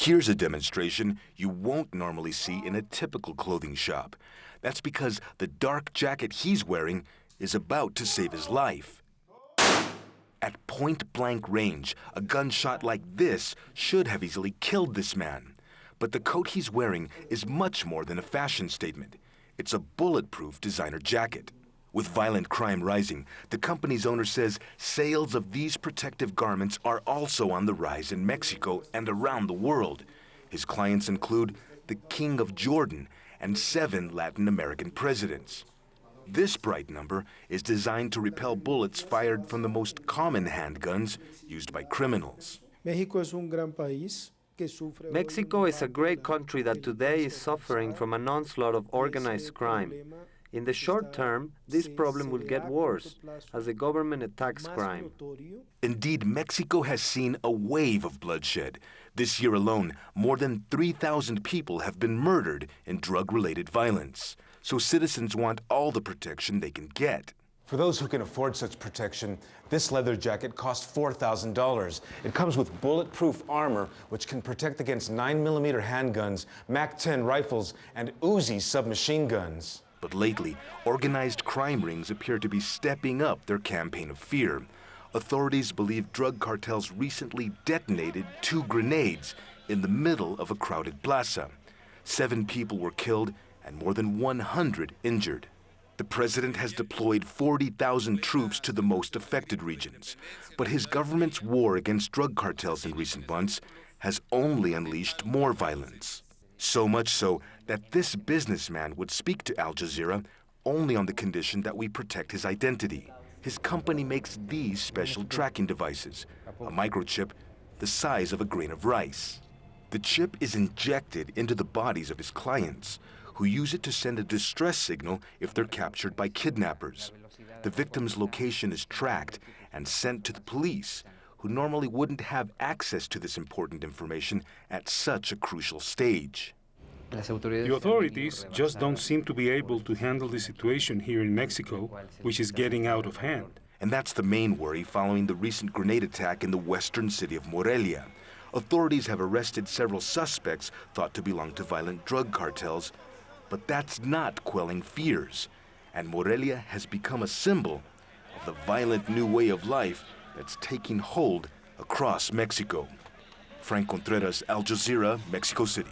Here's a demonstration you won't normally see in a typical clothing shop. That's because the dark jacket he's wearing is about to save his life. At point-blank range, a gunshot like this should have easily killed this man. But the coat he's wearing is much more than a fashion statement. It's a bulletproof designer jacket. With violent crime rising, the company's owner says sales of these protective garments are also on the rise in Mexico and around the world. His clients include the King of Jordan and 7 Latin American presidents. This bright number is designed to repel bullets fired from the most common handguns used by criminals. Mexico is a great country that today is suffering from an onslaught of organized crime. In the short term, this problem will get worse as the government attacks crime. Indeed, Mexico has seen a wave of bloodshed. This year alone, more than 3,000 people have been murdered in drug-related violence. So citizens want all the protection they can get. For those who can afford such protection, this leather jacket costs $4,000. It comes with bulletproof armor, which can protect against 9mm handguns, MAC-10 rifles, and Uzi submachine guns. But lately, organized crime rings appear to be stepping up their campaign of fear. Authorities believe drug cartels recently detonated 2 grenades in the middle of a crowded plaza. 7 people were killed and more than 100 injured. The president has deployed 40,000 troops to the most affected regions. But his government's war against drug cartels in recent months has only unleashed more violence. So much so that this businessman would speak to Al Jazeera only on the condition that we protect his identity. His company makes these special tracking devices, a microchip the size of a grain of rice. The chip is injected into the bodies of his clients, who use it to send a distress signal if they're captured by kidnappers. The victim's location is tracked and sent to the police, who normally wouldn't have access to this important information at such a crucial stage. The authorities just don't seem to be able to handle the situation here in Mexico, which is getting out of hand. And that's the main worry following the recent grenade attack in the western city of Morelia. Authorities have arrested several suspects thought to belong to violent drug cartels, but that's not quelling fears. And Morelia has become a symbol of the violent new way of life that's taking hold across Mexico. Franc Contreras, Al Jazeera, Mexico City.